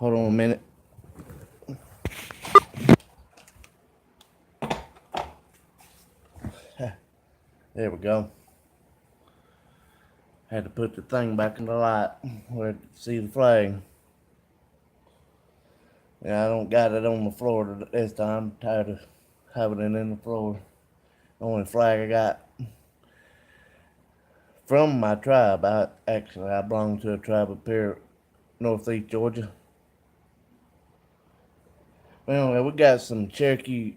Hold on a minute. There we go. Had to put the thing back in the light where I could see the flag. Yeah, I don't got it on the floor this time. I'm tired of having it in the floor. The only flag I got from my tribe. I belong to a tribe up here, northeast Georgia. Well, we got some Cherokee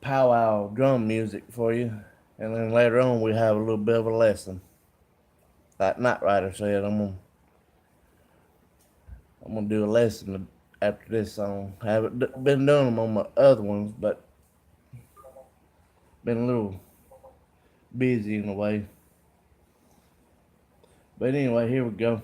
powwow drum music for you, and then later on we have a little bit of a lesson. Like Night Rider said, I'm gonna do a lesson after this song. I haven't been doing them on my other ones, but been a little busy in a way. But anyway, here we go.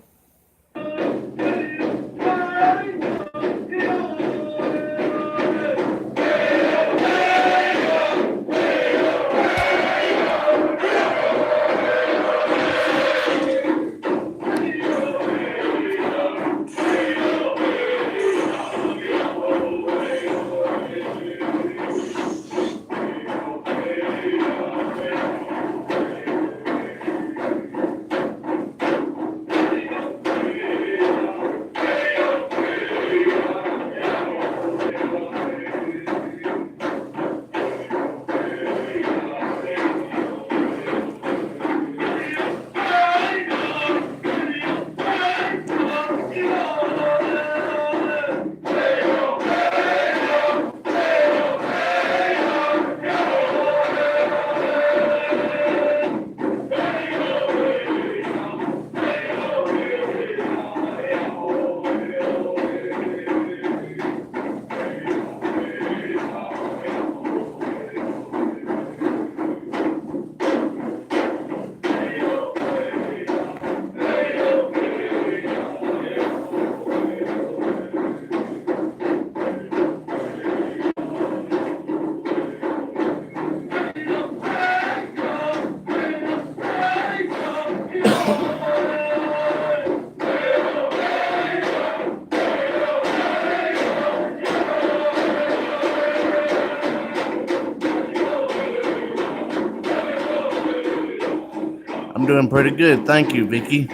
I'm doing pretty good, thank you, Vicky.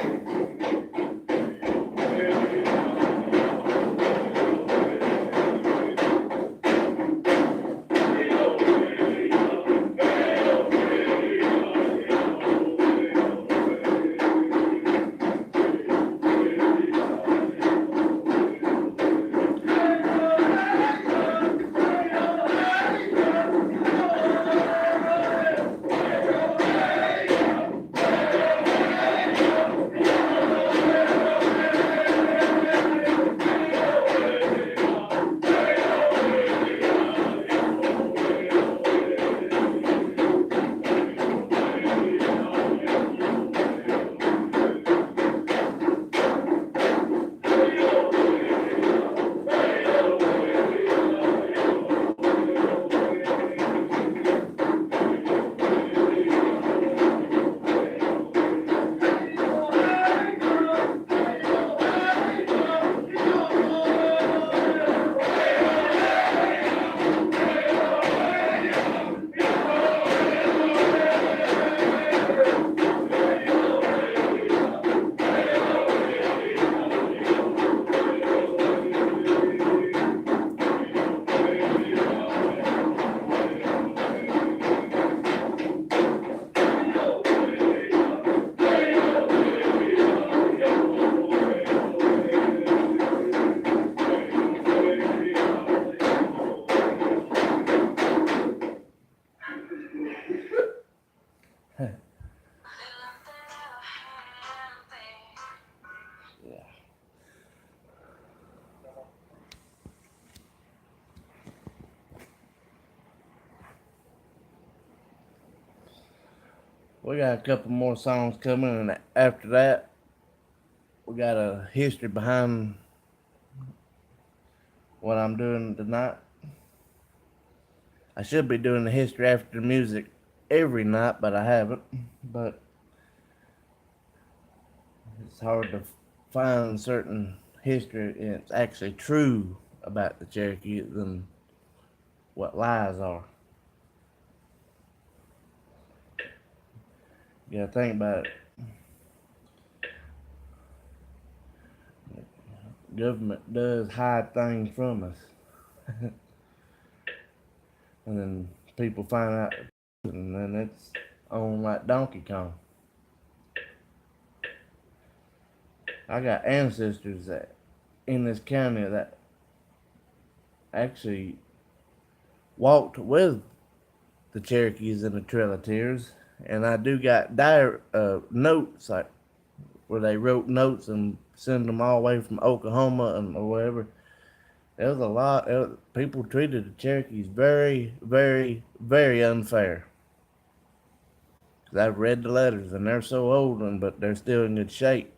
Yeah. We got a couple more songs coming, and after that, we got a history behind what I'm doing tonight. I should be doing the history after the music every night, but I haven't. But it's hard to find certain history and it's actually true about the Cherokee than what lies are. You gotta think about it. Government does hide things from us. And then people find out, and then it's on like Donkey Kong. I got ancestors that in this county that actually walked with the Cherokees and the Trail of Tears, and I do got notes like where they wrote notes and sent them all the way from Oklahoma and or wherever. There was a lot of people treated the Cherokees very, very, very unfair. Cause I've read the letters and they're so old, but they're still in good shape.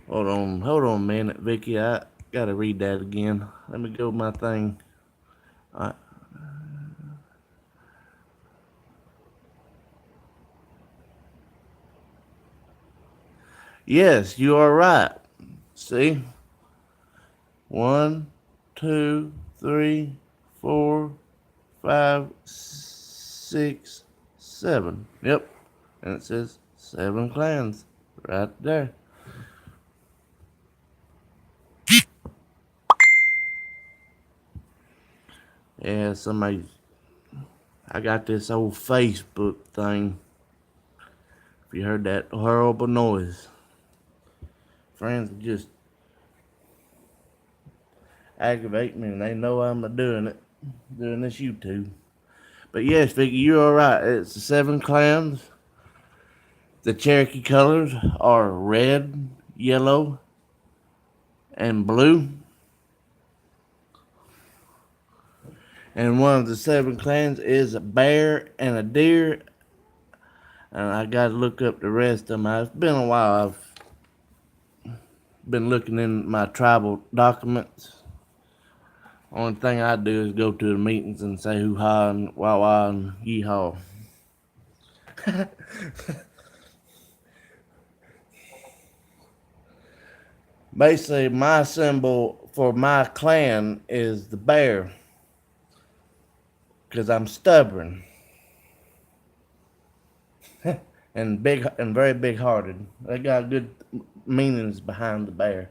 Hold on a minute, Vicky. I gotta read that again. Let me go my thing. Alright. Yes, you are right. See? 1, 2, 3, 4, 5, 6, 7. Yep. And it says 7 clans right there. Yeah, I got this old Facebook thing. If you heard that horrible noise, friends just aggravate me and they know I'm doing this YouTube. But yes, Vicky, you're alright. It's the 7 clans. The Cherokee colors are red, yellow, and blue. And one of the 7 clans is a bear and a deer. And I gotta look up the rest of them. It's been a while. I've been looking in my tribal documents. Only thing I do is go to the meetings and say hoo-ha and wah-wah and yee-haw. Basically, my symbol for my clan is the bear. Because I'm stubborn. and big and very big-hearted. They got good meanings behind the bear.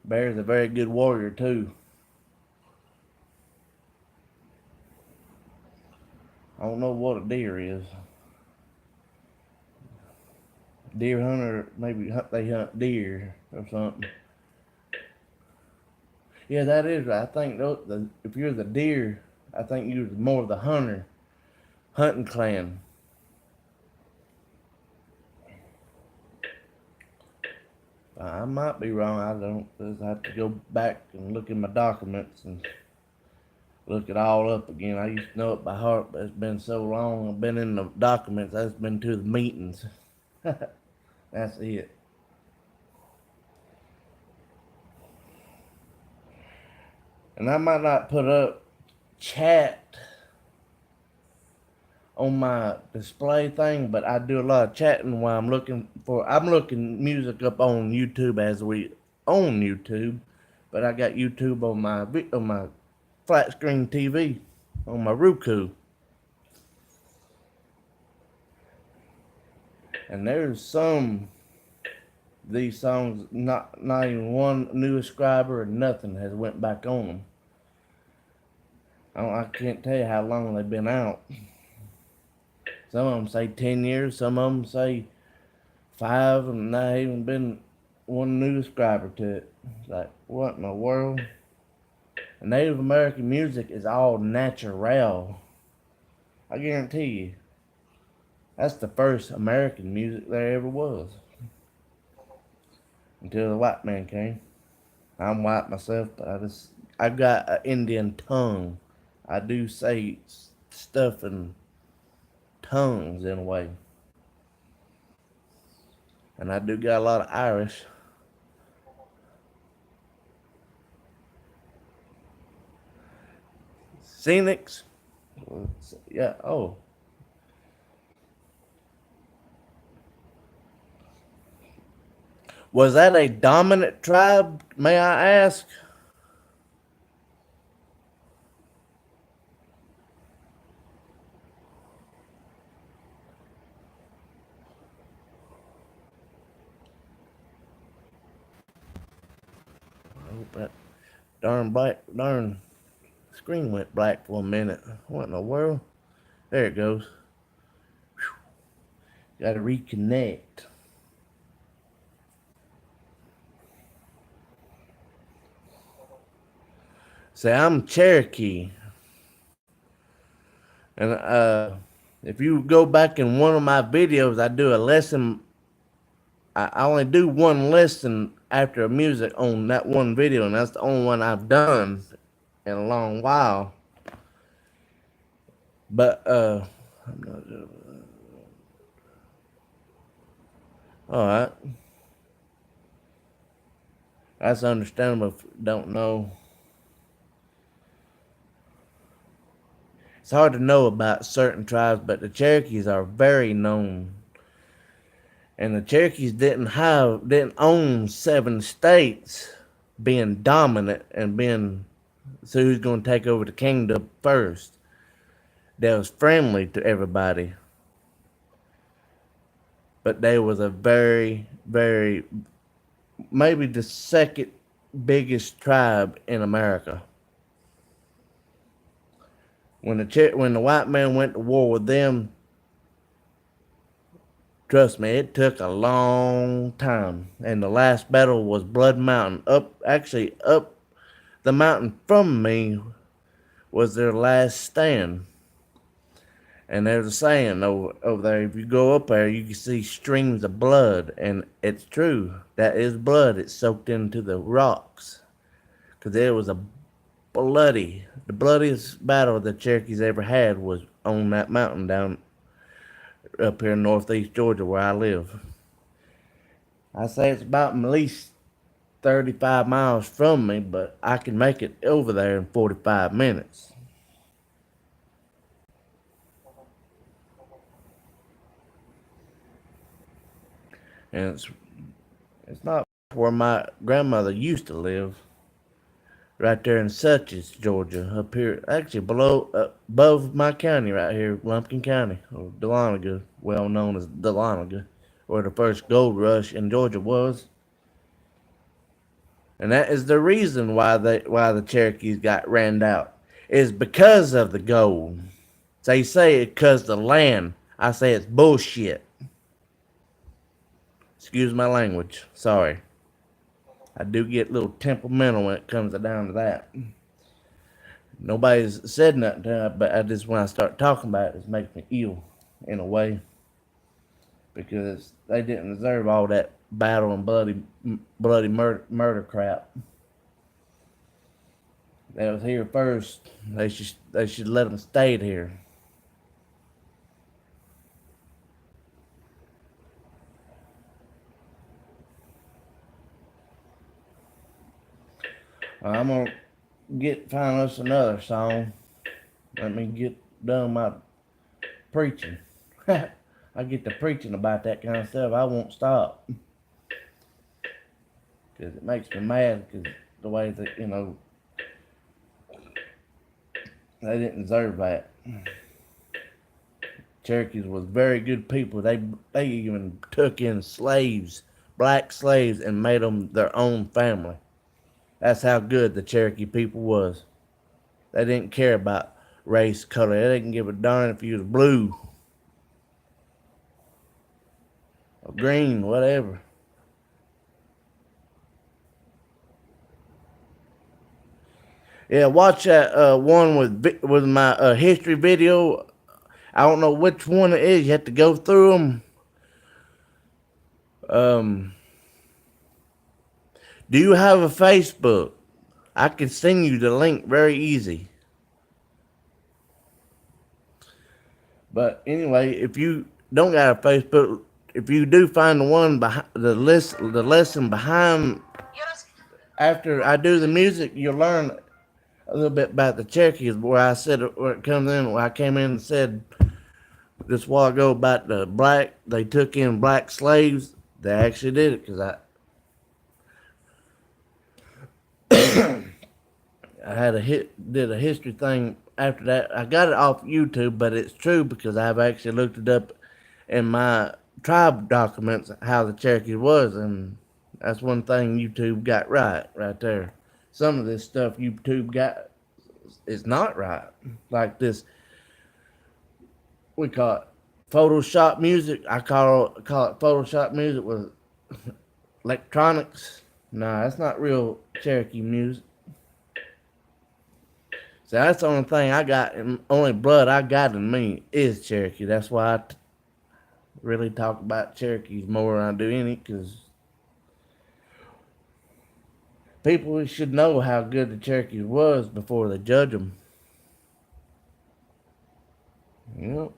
Bear's a very good warrior, too. I don't know what a deer is. Deer hunter, maybe they hunt deer or something. Yeah, that is right. I think if you're the deer, I think you're more of the hunting clan. I might be wrong. I don't. I have to go back and look in my documents and look it all up again. I used to know it by heart, but it's been so long. I've been in the documents. I've been to the meetings. That's it. And I might not put up chat on my display thing, but I do a lot of chatting while I'm looking music up on YouTube as we own YouTube, but I got YouTube on my flat screen TV on my Roku. And there's some these songs not even one new subscriber or nothing has went back on them. I can't tell you how long they've been out. Some of them say 10 years, some of them say 5, and not even been one new subscriber to it. It's like, what in the world? And Native American music is all natural. I guarantee you. That's the first American music there ever was. Until the white man came. I'm white myself, but I've got an Indian tongue. I do say stuff in tongues in a way. And I do got a lot of Irish. Scenics? Yeah, oh. Was that a dominant tribe, may I ask? I hope that darn screen went black for a minute. What in the world? There it goes. Gotta reconnect. Say, I'm Cherokee. And if you go back in one of my videos, I do a lesson. I only do one lesson after music on that one video, and that's the only one I've done in a long while. But I'm not, all right, that's understandable if you don't know. It's hard to know about certain tribes, but the Cherokees are very known. And the Cherokees didn't own 7 states, being dominant and being so who's going to take over the kingdom first. They was friendly to everybody, but they was a very maybe the second biggest tribe in America. When the white man went to war with them, trust me, it took a long time. And the last battle was Blood Mountain. Up the mountain from me was their last stand. And there's a saying over there, if you go up there, you can see streams of blood. And it's true. That is blood. It's soaked into the rocks. Because there was the bloodiest battle the Cherokees ever had was on that mountain down up here in northeast Georgia where I live. I say it's about at least 35 miles from me, but I can make it over there in 45 minutes. And it's not where my grandmother used to live, right there in Suches, Georgia, up here, actually above my county right here, Lumpkin County, or Dahlonega, well known as Dahlonega, where the first gold rush in Georgia was. And that is the reason why the Cherokees got ran out. Is because of the gold. They say it's because the land. I say it's bullshit. Excuse my language. Sorry. I do get a little temperamental when it comes down to that. Nobody's said nothing to me, but when I start talking about it makes me ill in a way. Because they didn't deserve all that battle and bloody murder crap. They was here first. They should let them stay here. I'm gonna find us another song. Let me get done my preaching. I get to preaching about that kind of stuff. I won't stop. Because it makes me mad because the way that, they didn't deserve that. Cherokees was very good people. They even took in slaves, black slaves, and made them their own family. That's how good the Cherokee people was. They didn't care about race, color. They didn't give a darn if you was blue or green, whatever. Yeah, watch that one with my history video. I don't know which one it is. You have to go through them. Do you have a Facebook? I can send you the link very easy. But anyway, if you don't got a Facebook, if you do find the one behind the lesson behind after I do the music, you'll learn a little bit about the Cherokees, where I said where it comes in. Where I came in and said this while ago about they took in black slaves. They actually did it because I had did a history thing after that. I got it off YouTube, but it's true because I've actually looked it up in my tribe documents how the Cherokee was, and that's one thing YouTube got right there. Some of this stuff YouTube got is not right, like this. We call it Photoshop music. I call it Photoshop music with electronics. Nah, that's not real Cherokee music. So that's the only thing I got, only blood I got in me is Cherokee. That's why I really talk about Cherokees more than I do any, because people should know how good the Cherokees was before they judge them. Yep.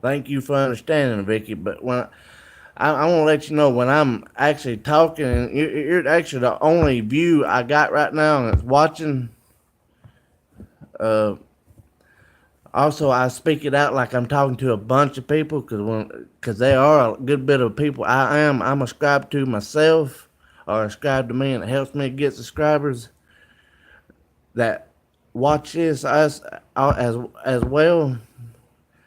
Thank you for understanding, Vicky. But when I want to let you know when I'm actually talking, and you're actually the only view I got right now, and it's watching. Uh, Also, I speak it out like I'm talking to a bunch of people because they are a good bit of people. I'm subscribed to myself or subscribe to me, and it helps me get subscribers that watch this as well.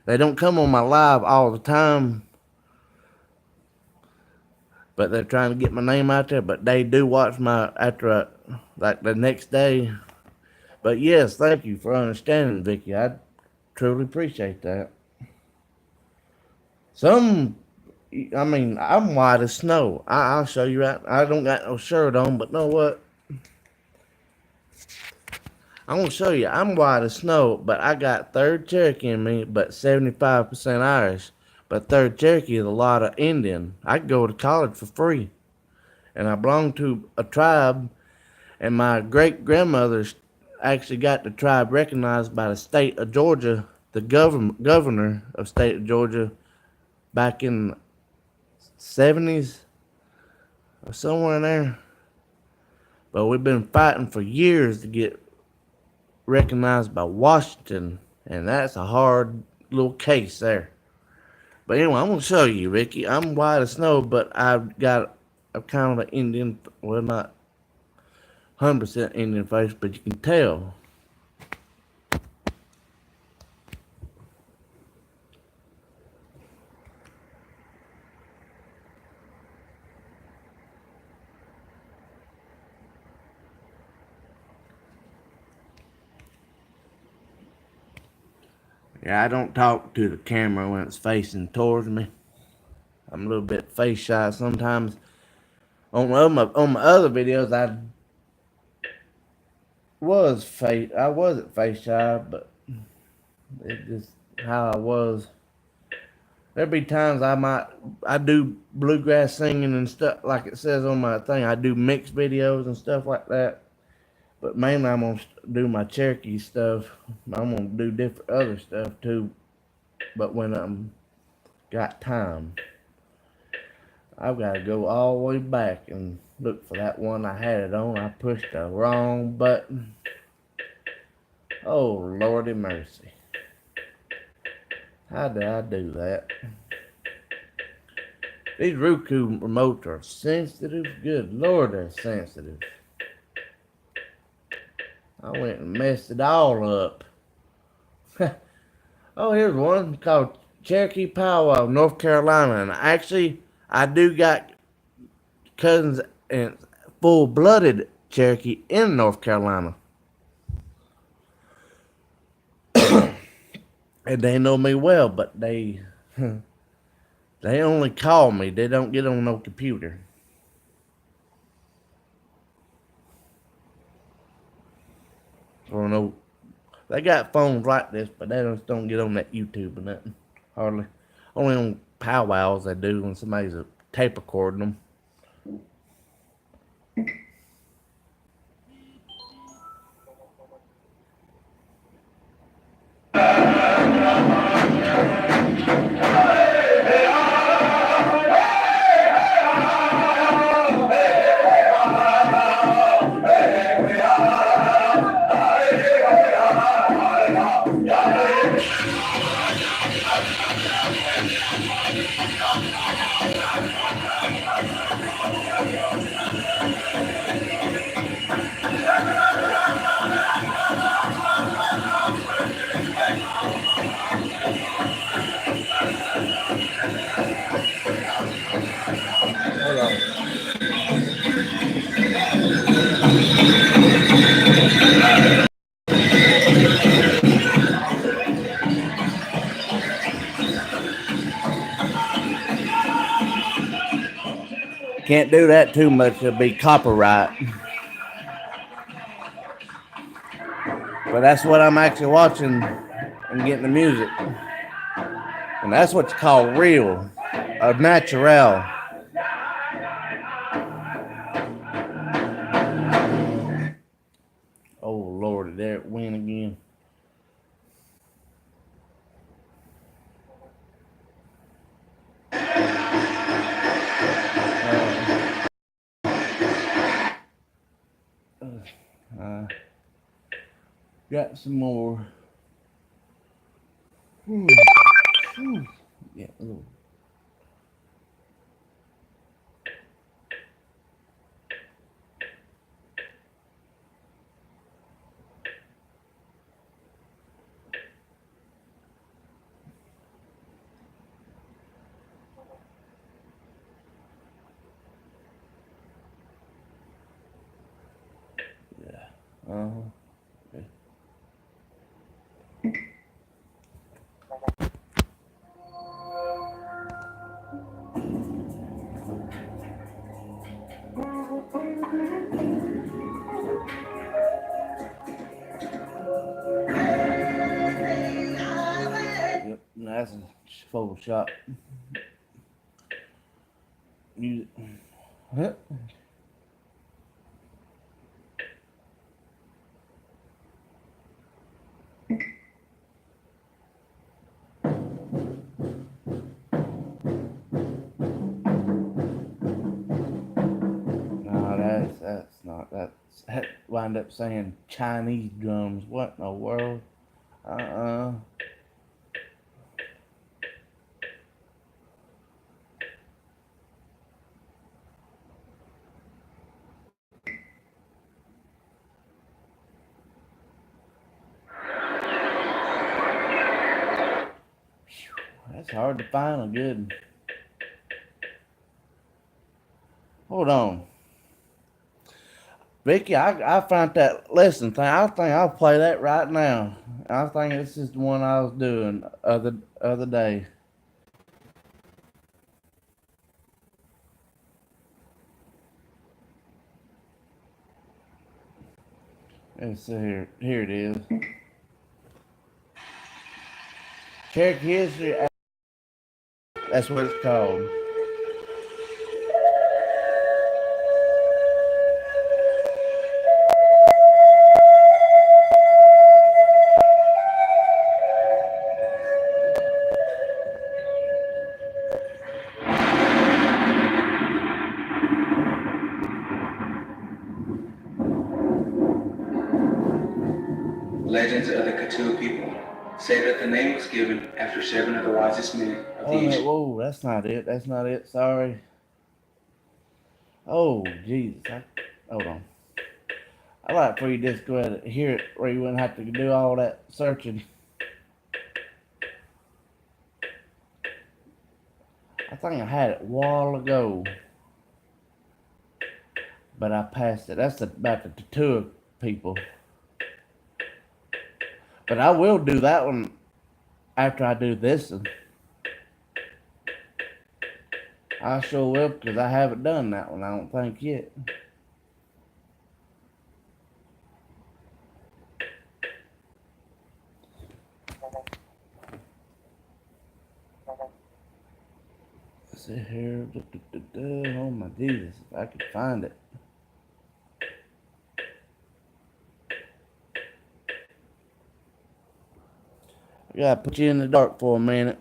They don't come on my live all the time, but they're trying to get my name out there. But they do watch like the next day. But yes, thank you for understanding, Vicky. I truly appreciate that. I'm white as snow. I'll show you right. I don't got no shirt on, but know what? I'm gonna show you. I'm white as snow, but I got third Cherokee in me, but 75% Irish. But third Cherokee is a lot of Indian. I could go to college for free, and I belong to a tribe. And my great grandmother actually got the tribe recognized by the state of Georgia, the governor of state of Georgia, back in 70s or somewhere in there. But we've been fighting for years to get recognized by Washington, and that's a hard little case there. But anyway, I'm gonna show you, Ricky. I'm white as snow, but I've got a kind of an Indian, well, not 100% Indian face, but you can tell. Yeah, I don't talk to the camera when it's facing towards me. I'm a little bit face shy sometimes. On my other videos, I wasn't face shy, but it's just how I was. There'd be times I do bluegrass singing and stuff like it says on my thing. I do mixed videos and stuff like that. But mainly I'm gonna do my Cherokee stuff. I'm gonna do different other stuff too. But when I'm got time, I've got to go all the way back and look for that one I had it on. I pushed the wrong button. Oh, Lordy mercy. How did I do that? These Roku remotes are sensitive. Good Lord, they're sensitive. I went and messed it all up. Oh, here's one called Cherokee Pow North Carolina. And actually, I do got cousins and full-blooded Cherokee in North Carolina. And they know me well, but they only call me. They don't get on no computer. Or no, they got phones like this, but they just don't get on that YouTube or nothing. Hardly. Only on powwows they do when somebody's tape recording them. Can't do that too much, it'll be copyright. But that's what I'm actually watching and getting the music. And that's what's called real, or natural. Oh Lord, there it went again. Got some more. Yeah, a little. Yeah. Okay. Yep, that's a Photoshop music. Huh? No, that's not that wind up saying Chinese drums. What in the world? Uh-uh. That's hard to find a good. Hold on. Vicky, I found that lesson thing. I think I'll play that right now. I think this is the one I was doing other day. Let's see here. Here it is. Cherokee History. That's what it's called. Legends of the Katua people say that the name was given after 7 of the wisest men of the Egypt. Whoa, that's not it. That's not it. Sorry. Oh, Jesus. Hold on. I like for you to just go ahead and hear it where you wouldn't have to do all that searching. I think I had it a while ago, but I passed it. That's about the tattoo people. But I will do that one after I do this one. I sure will, because I haven't done that one, I don't think yet. Let's see here. Oh my Jesus, if I could find it. I gotta put you in the dark for a minute.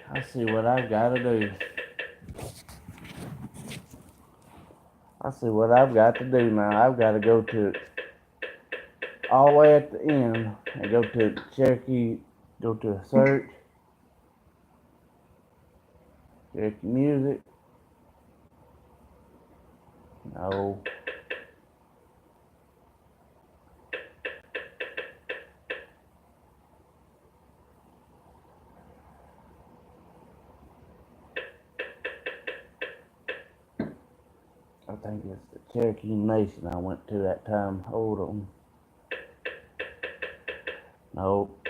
I see what I've got to do. I see what I've got to do now. I've got to go to all the way at the end and go to Cherokee, go to search, Cherokee music. No. think it's the Cherokee Nation I went to that time. Hold on. Nope.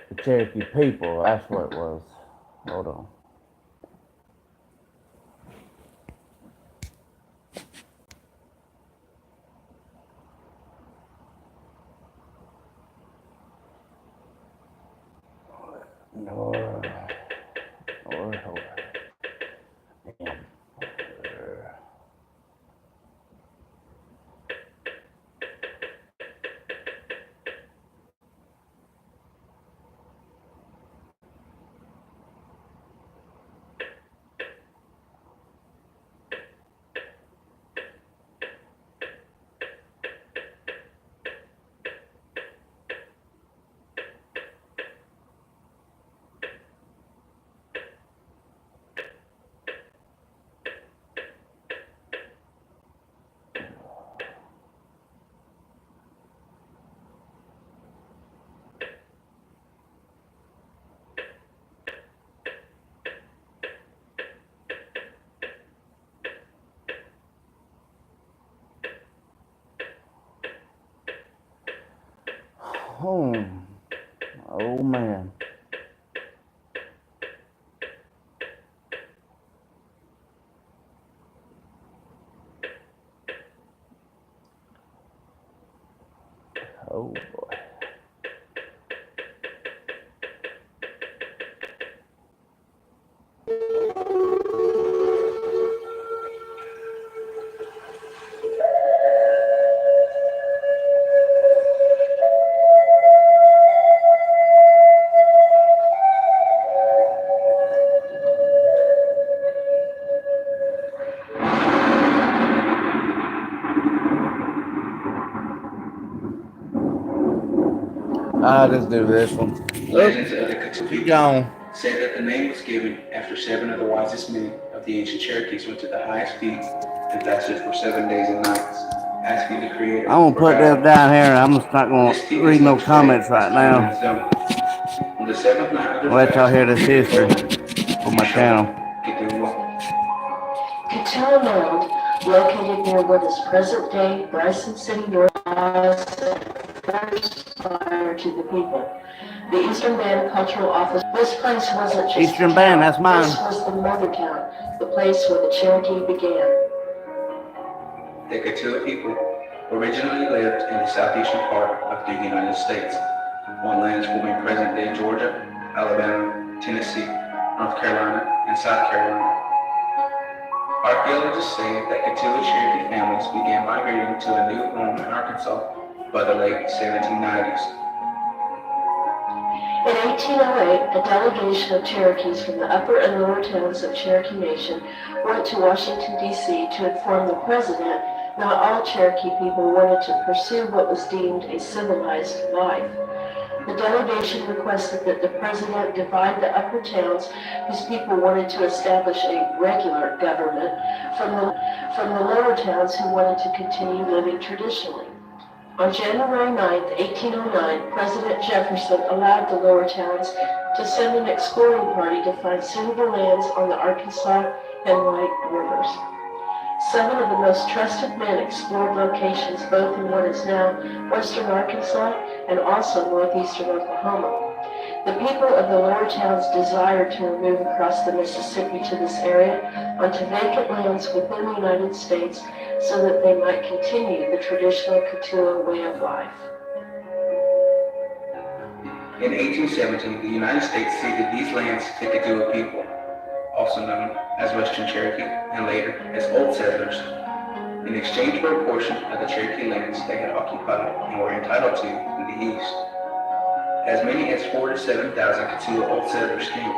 The Cherokee people, that's what it was. Hold on. Nor. Damn. Home. Oh man. Oh boy. I'll just do this one. Legends of the Cthulhu Keep people going. say that the name was given after 7 of the wisest men of the ancient Cherokees went to the highest peak and fasted for 7 days and nights, asking the Creator I'm gonna for put this guidance. down here. I'm just not This gonna peak read is no known today comments as right now. Conan's Zone. On the 7th night of I'll their let y'all fast, hear this history for my channel. Cthulhu Mound, located near what is present-day Bryson City, North Carolina, first fire to the people. The Eastern Band Cultural Office. This place wasn't just Eastern a Band, town. that's mine. This was the mother town, the place where the Cherokee began. The Cthulhu people originally lived in the southeastern part of the United States, on lands forming present-day Georgia, Alabama, Tennessee, North Carolina, and South Carolina. Archaeologists say that Cthulhu Cherokee families began migrating to a new home in Arkansas by the late 1790s. In 1808, a delegation of Cherokees from the upper and lower towns of Cherokee Nation went to Washington, D.C. to inform the president not all Cherokee people wanted to pursue what was deemed a civilized life. The delegation requested that the president divide the upper towns whose people wanted to establish a regular government from the lower towns who wanted to continue living traditionally. On January 9, 1809, President Jefferson allowed the lower towns to send an exploring party to find suitable lands on the Arkansas and White Rivers. 7 of the most trusted men explored locations both in what is now western Arkansas and also northeastern Oklahoma. The people of the lower towns desired to remove across the Mississippi to this area onto vacant lands within the United States so that they might continue the traditional Cthulhu way of life. In 1817, the United States ceded these lands to Cthulhu people, also known as Western Cherokee and later as Old Settlers, in exchange for a portion of the Cherokee lands they had occupied and were entitled to in the East. As many as 4,000 to 7,000 Cthulhu Old Settlers came.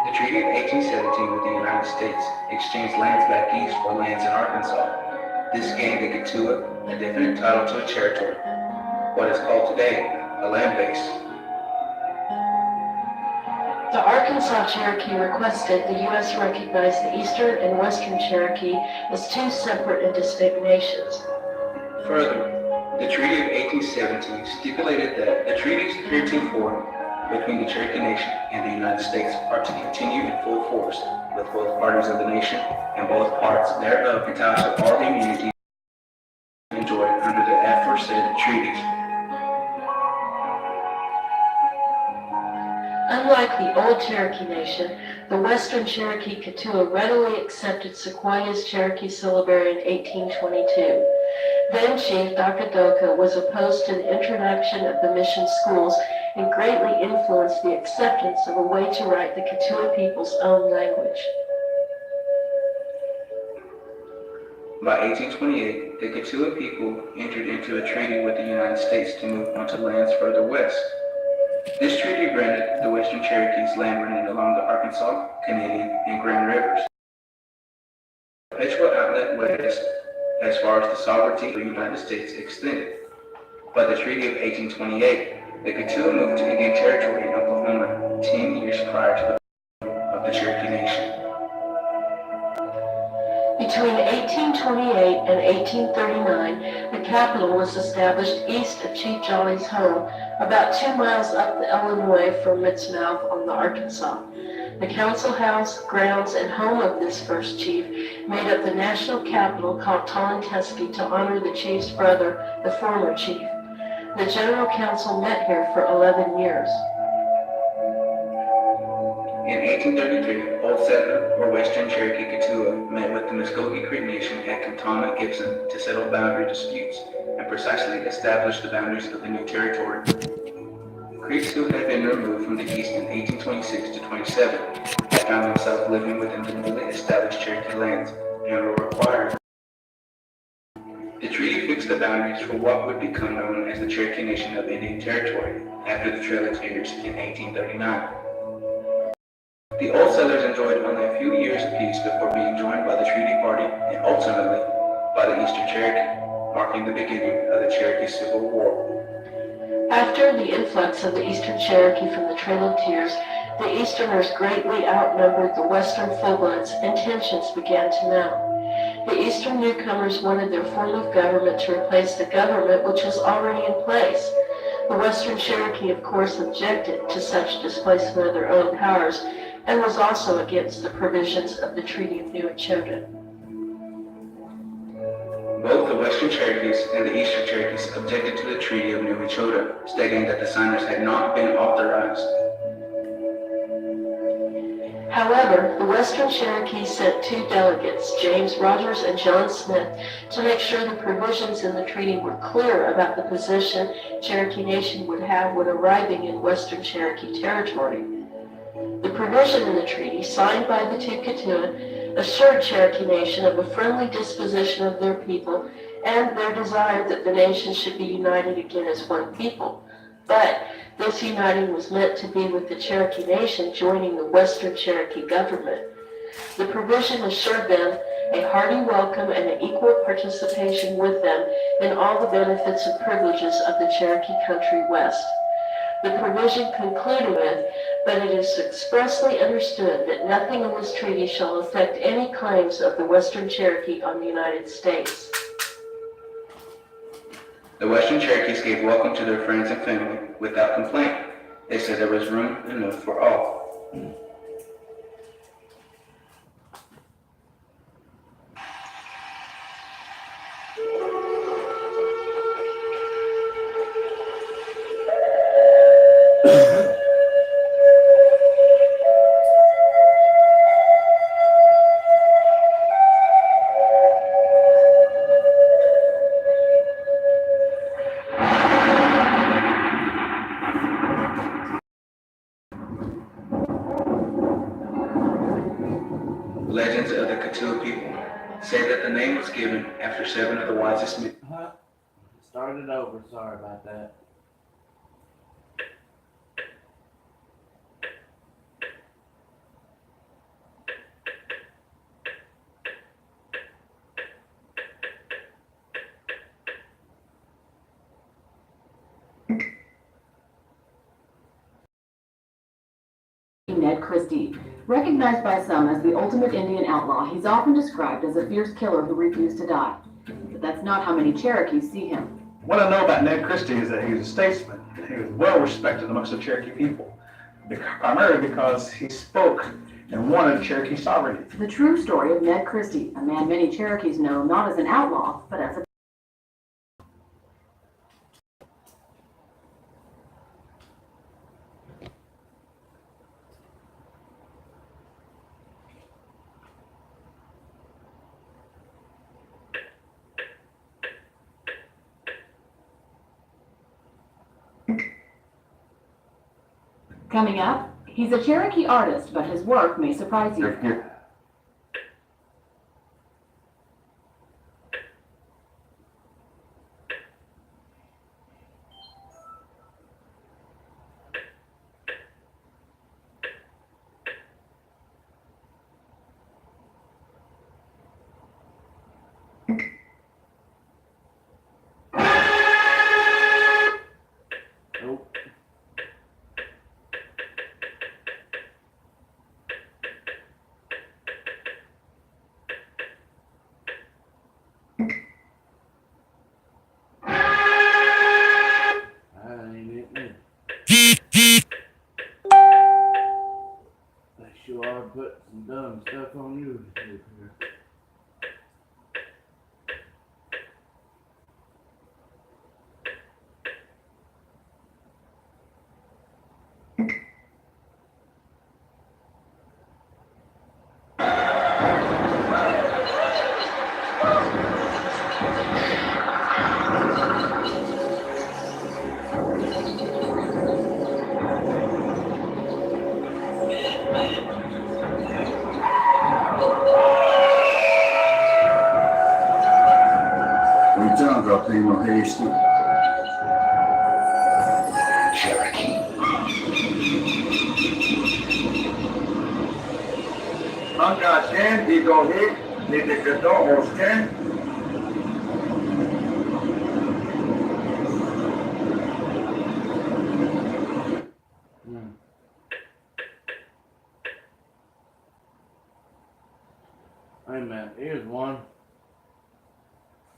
The Treaty of 1817 with the United States exchanged lands back east for lands in Arkansas. This gave the Cthulhu a definite title to a territory, what is called today a land base. The Arkansas Cherokee requested the U.S. recognize the Eastern and Western Cherokee as two separate and distinct nations. Further, the Treaty of 1817 stipulated that the treaties heretofore between the Cherokee Nation and the United States are to continue in full force with both parties of the nation and both parts thereof entitled to all the immunities enjoyed under the aforesaid treaties. Unlike the old Cherokee Nation, the Western Cherokee Katua readily accepted Sequoyah's Cherokee syllabary in 1822. Then Chief Dakadoka was opposed to the introduction of the mission schools and greatly influenced the acceptance of a way to write the Katua people's own language. By 1828, the Katua people entered into a treaty with the United States to move onto lands further west. This treaty granted the Western Cherokees land running along the Arkansas, Canadian, and Grand Rivers. Perpetual outlet west as far as the sovereignty of the United States extended. By the Treaty of 1828, the Katua moved to Indian Territory in Oklahoma 10 years prior to the of the Cherokee Nation. Between 1828 and 1839, the capital was established east of Chief Jolly's home, about 2 miles up the Illinois from its mouth on the Arkansas. The council house, grounds, and home of this first chief made up the national capital called Tallentesky to honor the chief's brother, the former chief. The general council met here for 11 years. In 1833, Old Settler, or Western Cherokee Katua, met with the Muskogee Creek Nation at Kantona Gibson to settle boundary disputes and precisely establish the boundaries of the new territory. Creeks, who had been removed from the east in 1826 to 27, had found themselves living within the newly established Cherokee lands and were required. The treaty fixed the boundaries for what would become known as the Cherokee Nation of Indian Territory after the Trail of Tears in 1839. The Old Settlers enjoyed only a few years of peace before being joined by the treaty party and ultimately by the Eastern Cherokee, marking the beginning of the Cherokee Civil War. After the influx of the Eastern Cherokee from the Trail of Tears, the Easterners greatly outnumbered the Western full-bloods and tensions began to mount. The Eastern newcomers wanted their form of government to replace the government which was already in place. The Western Cherokee, of course, objected to such displacement of their own powers and was also against the provisions of the Treaty of New Echota. Both the Western Cherokees and the Eastern Cherokees objected to the Treaty of New Echota, stating that the signers had not been authorized. However, the Western Cherokee sent two delegates, James Rogers and John Smith, to make sure the provisions in the treaty were clear about the position Cherokee Nation would have when arriving in Western Cherokee territory. The provision in the treaty, signed by the two Katua, assured Cherokee Nation of a friendly disposition of their people and their desire that the nation should be united again as one people. But this uniting was meant to be with the Cherokee Nation joining the Western Cherokee government. The provision assured them a hearty welcome and an equal participation with them in all the benefits and privileges of the Cherokee Country West. The provision concluded with, but it is expressly understood that nothing in this treaty shall affect any claims of the Western Cherokee on the United States. The Western Cherokees gave welcome to their friends and family without complaint. They said there was room enough for all. Legends of the Katua people say that the name was given after 7 of the wisest men. Started over, sorry about that. Ned Christie. Recognized by some as the ultimate Indian outlaw, he's often described as a fierce killer who refused to die. But that's not how many Cherokees see him. What I know about Ned Christie is that he was a statesman. He was well respected amongst the Cherokee people, primarily because he spoke and wanted Cherokee sovereignty. The true story of Ned Christie, a man many Cherokees know not as an outlaw, but as a Coming up, he's a Cherokee artist, but his work may surprise you. Nope. That ain't it, man. They sure are putting some dumb stuff on you here. Cherokee. Manga Jen, Digo Hik, Nidikado Osken. Wait a minute, here's one.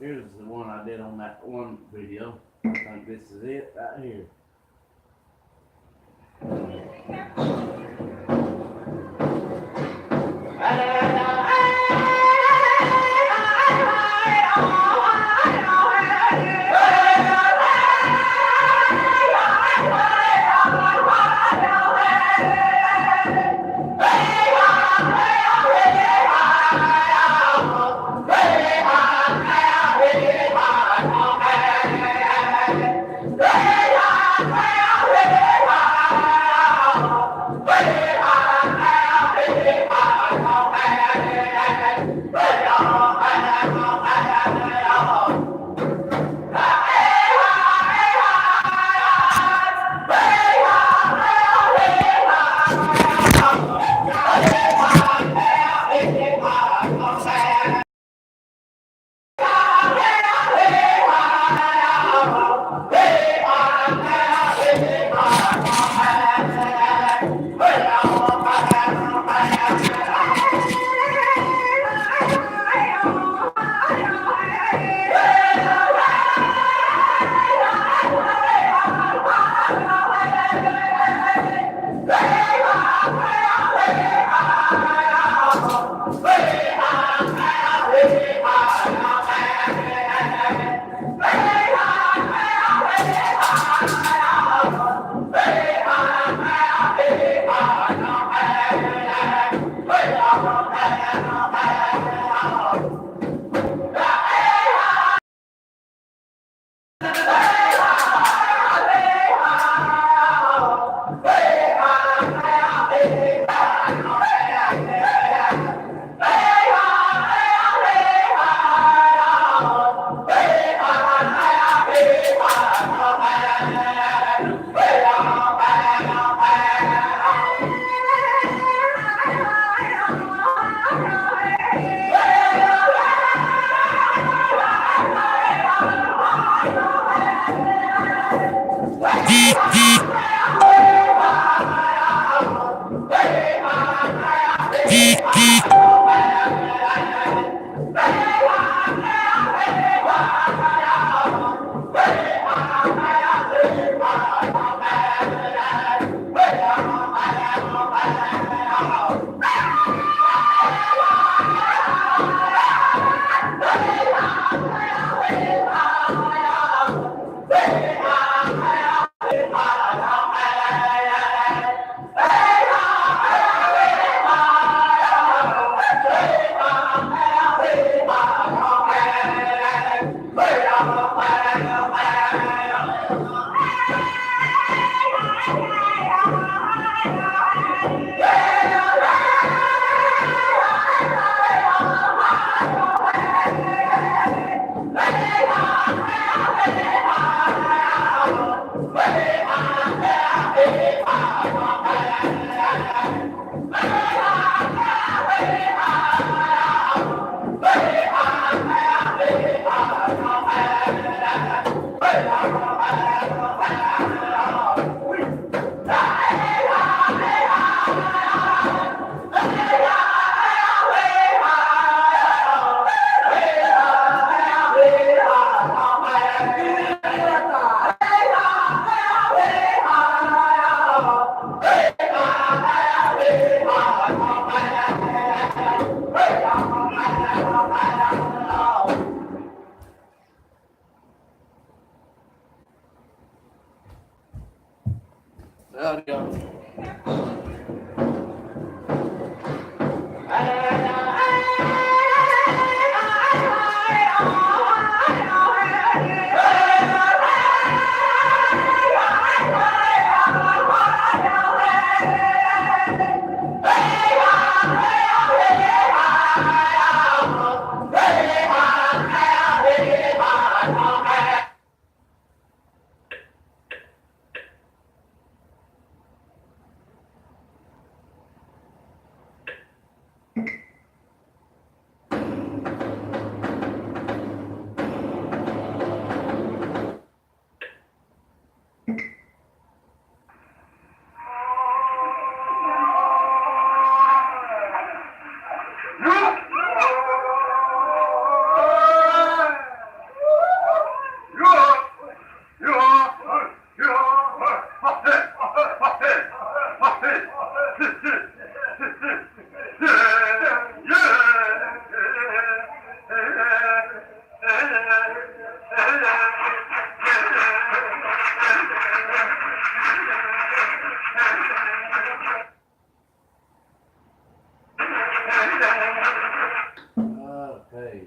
Here's the one I did on that one video. I think this is it right here. Howdy, y'all. Okay.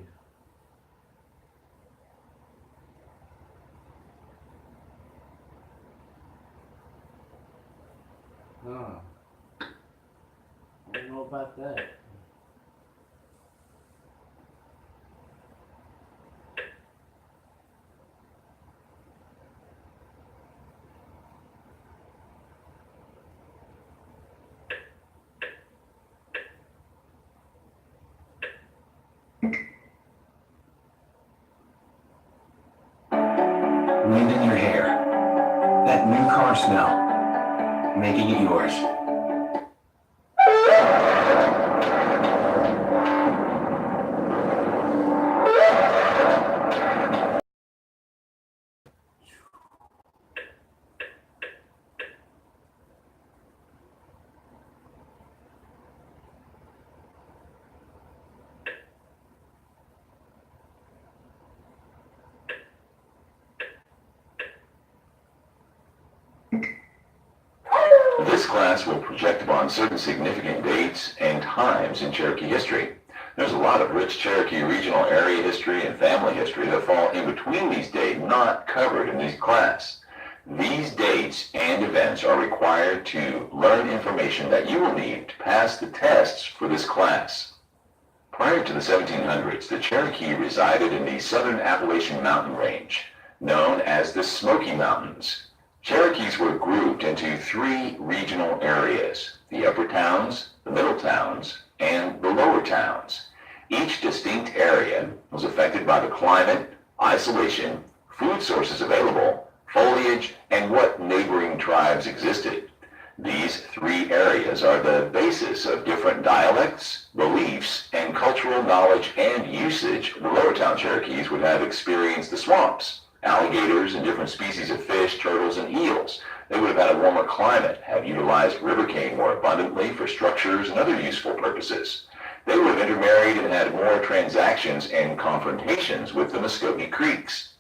Huh. I don't know about that. Wind in your hair. That new car smell. Making it yours. This class will project upon certain significant dates and times in Cherokee history. There's a lot of rich Cherokee regional area history and family history that fall in between these dates not covered in this class. These dates and events are required to learn information that you will need to pass the tests for this class. Prior to the 1700s, the Cherokee resided in the southern Appalachian mountain range, known as the Smoky Mountains. Cherokees were grouped into three regional areas: the upper towns, the middle towns, and the lower towns. Each distinct area was affected by the climate, isolation, food sources available, foliage, and what neighboring tribes existed. These three areas are the basis of different dialects, beliefs, and cultural knowledge and usage. The lower town Cherokees would have experienced the swamps, alligators, and different species of fish, turtles, and eels. They would have had a warmer climate, have utilized river cane more abundantly for structures and other useful purposes. They would have intermarried and had more transactions and confrontations with the Muskogee Creeks.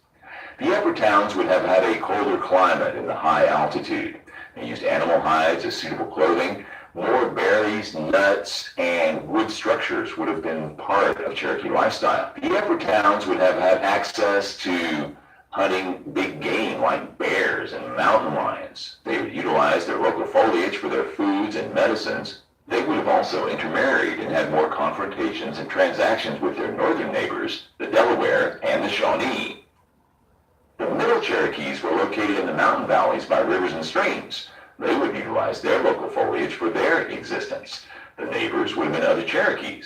The upper towns would have had a colder climate in the high altitude. They used animal hides as suitable clothing. More berries, nuts, and wood structures would have been part of Cherokee lifestyle. The upper towns would have had access to hunting big game like bears and mountain lions. They would utilize utilized their local foliage for their foods and medicines, they would have also intermarried and had more confrontations and transactions with their northern neighbors, the Delaware and the Shawnee. The Middle Cherokees were located in the mountain valleys by rivers and streams. They would utilize their local foliage for their existence. The neighbors would have been other Cherokees.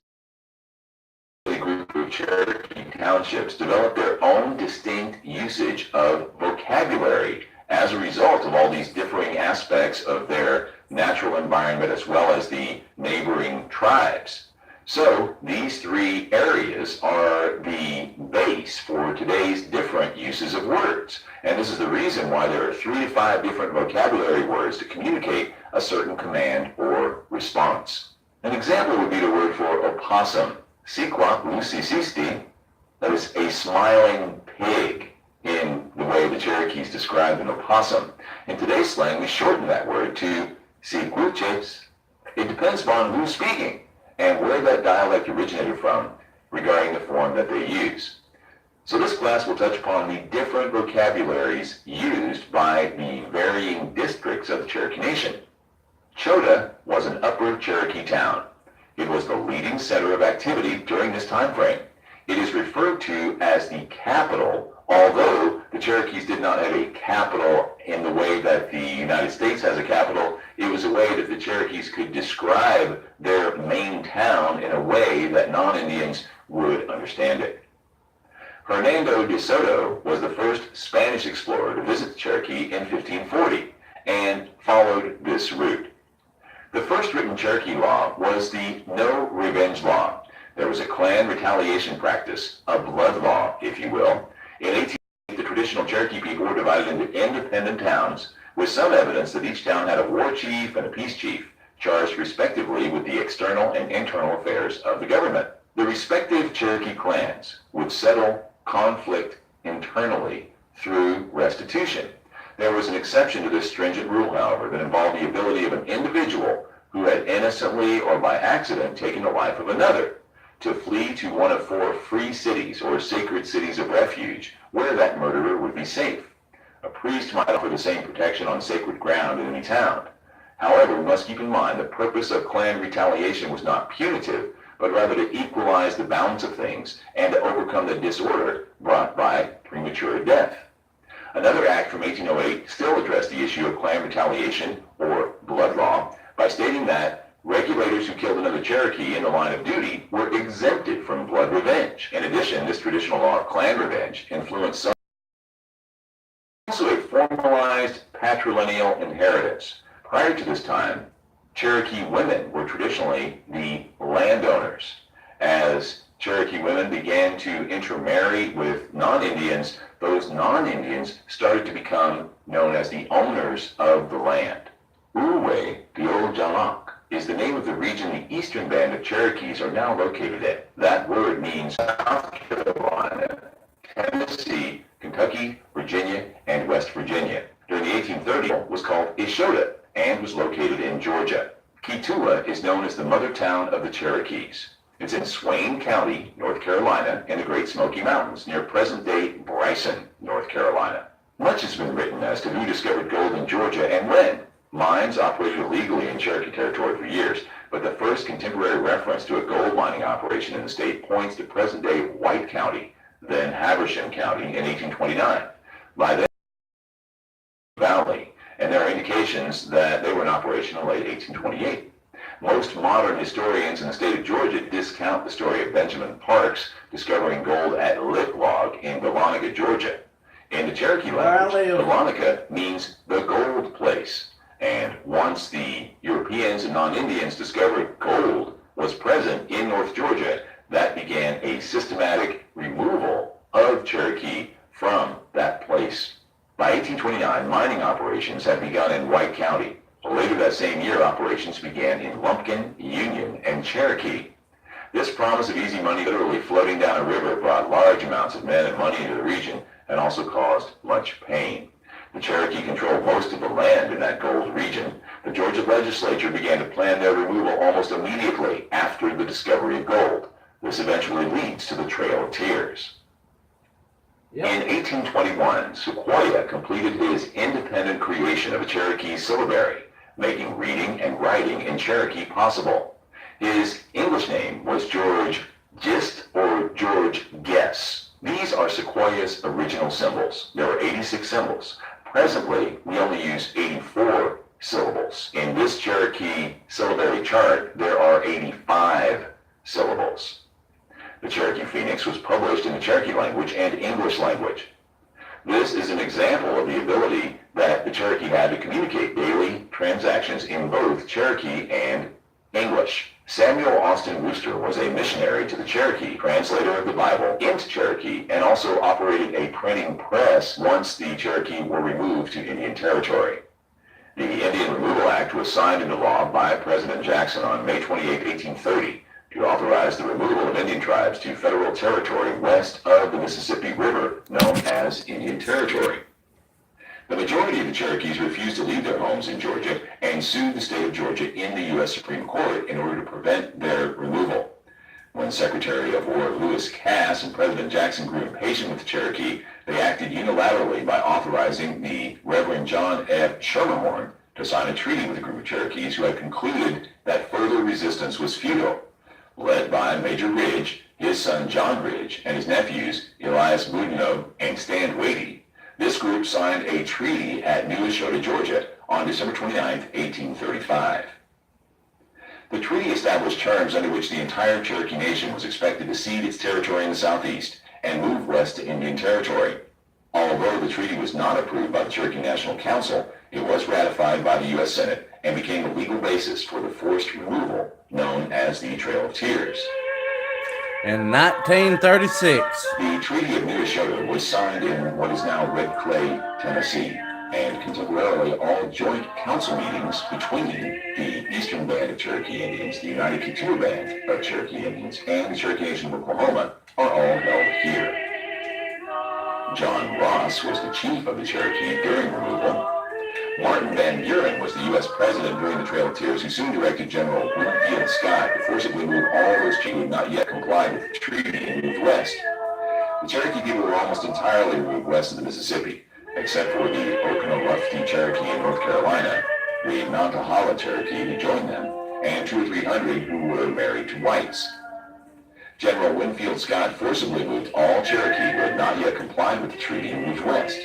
The group of Cherokee townships developed their own distinct usage of vocabulary as a result of all these differing aspects of their natural environment as well as the neighboring tribes. So these three areas are the base for today's different uses of words. And this is the reason why there are 3 to 5 different vocabulary words to communicate a certain command or response. An example would be the word for opossum. Siquak lusisisti, that is a smiling pig in the way the Cherokees described an opossum. In today's slang, we shorten that word to siquuches. It depends upon who's speaking and where that dialect originated from regarding the form that they use. So this class will touch upon the different vocabularies used by the varying districts of the Cherokee Nation. Chota was an upper Cherokee town. It was the leading center of activity during this time frame. It is referred to as the capital, although the Cherokees did not have a capital in the way that the United States has a capital. It was a way that the Cherokees could describe their main town in a way that non-Indians would understand it. Hernando de Soto was the first Spanish explorer to visit the Cherokee in 1540 and followed this route. The first written Cherokee law was the No Revenge Law. There was a clan retaliation practice, a blood law, if you will. In 1880, the traditional Cherokee people were divided into independent towns, with some evidence that each town had a war chief and a peace chief, charged respectively with the external and internal affairs of the government. The respective Cherokee clans would settle conflict internally through restitution. There was an exception to this stringent rule, however, that involved the ability of an individual who had innocently or by accident taken the life of another to flee to one of 4 free cities or sacred cities of refuge where that murderer would be safe. A priest might offer the same protection on sacred ground in any town. However, we must keep in mind the purpose of clan retaliation was not punitive, but rather to equalize the balance of things and to overcome the disorder brought by premature death. Another act from 1808 still addressed the issue of clan retaliation, or blood law, by stating that regulators who killed another Cherokee in the line of duty were exempted from blood revenge. In addition, this traditional law of clan revenge influenced some also a formalized patrilineal inheritance. Prior to this time, Cherokee women were traditionally the landowners. As Cherokee women began to intermarry with non-Indians, those non-Indians started to become known as the owners of the land. Uwe Jalak is the name of the region the eastern band of Cherokees are now located in. That word means South Carolina, Tennessee, Kentucky, Virginia, and West Virginia. During the 1830s, it was called Ishota and was located in Georgia. Kitula is known as the mother town of the Cherokees. It's in Swain County, North Carolina, in the Great Smoky Mountains, near present-day Bryson, North Carolina. Much has been written as to who discovered gold in Georgia and when. Mines operated illegally in Cherokee territory for years, but the first contemporary reference to a gold mining operation in the state points to present-day White County, then Habersham County, in 1829. By then, Valley, and there are indications that they were in operation in late 1828. Most modern historians in the state of Georgia discount the story of Benjamin Parks discovering gold at Littlog in Dahlonega, Georgia. In the Cherokee language, Dahlonega means the gold place. And once the Europeans and non-Indians discovered gold was present in North Georgia, that began a systematic removal of Cherokee from that place. By 1829, mining operations had begun in White County. Later that same year, operations began in Lumpkin, Union, and Cherokee. This promise of easy money literally floating down a river brought large amounts of men and money into the region and also caused much pain. The Cherokee controlled most of the land in that gold region. The Georgia legislature began to plan their removal almost immediately after the discovery of gold. This eventually leads to the Trail of Tears. In 1821, Sequoyah completed his independent creation of a Cherokee syllabary, making reading and writing in Cherokee possible. His English name was George Gist or George Guess. These are Sequoyah's original symbols. There were 86 symbols. Presently, we only use 84 syllables. In this Cherokee syllabary chart, there are 85 syllables. The Cherokee Phoenix was published in the Cherokee language and English language. This is an example of the ability that the Cherokee had to communicate daily transactions in both Cherokee and English. Samuel Austin Wooster was a missionary to the Cherokee, translator of the Bible into Cherokee, and also operated a printing press once the Cherokee were removed to Indian Territory. The Indian Removal Act was signed into law by President Jackson on May 28, 1830, to authorize the removal of Indian tribes to federal territory west of the Mississippi River, known as Indian Territory. The majority of the Cherokees refused to leave their homes in Georgia and sued the state of Georgia in the U.S. Supreme Court in order to prevent their removal. When Secretary of War Lewis Cass and President Jackson grew impatient with the Cherokee, they acted unilaterally by authorizing the Reverend John F. Schermerhorn to sign a treaty with a group of Cherokees who had concluded that further resistance was futile. Led by Major Ridge, his son John Ridge, and his nephews Elias Boudinot and Stan Wadey, this group signed a treaty at New Eshota, Georgia on December 29, 1835. The treaty established terms under which the entire Cherokee Nation was expected to cede its territory in the southeast and move west to Indian Territory. Although the treaty was not approved by the Cherokee National Council, it was ratified by the U.S. Senate and became the legal basis for the forced removal known as the Trail of Tears. In 1936, The Treaty of New Eshota was signed in what is now Red Clay, Tennessee, and contemporarily all joint council meetings between the Eastern Band of Cherokee Indians, the United Kituwa Band of Cherokee Indians, and the Cherokee Nation of Oklahoma are all held here. John Ross was the chief of the Cherokee during removal. Martin Van Buren was the U.S. President during the Trail of Tears, who soon directed General Winfield Scott to forcibly move all those who had not yet complied with the treaty and move west. The Cherokee people were almost entirely moved west of the Mississippi, except for the Oconaluftee Cherokee in North Carolina, the Nantahala Cherokee who joined them, and 200 or 300 who were married to whites. General Winfield Scott forcibly moved all Cherokee who had not yet complied with the treaty and moved west.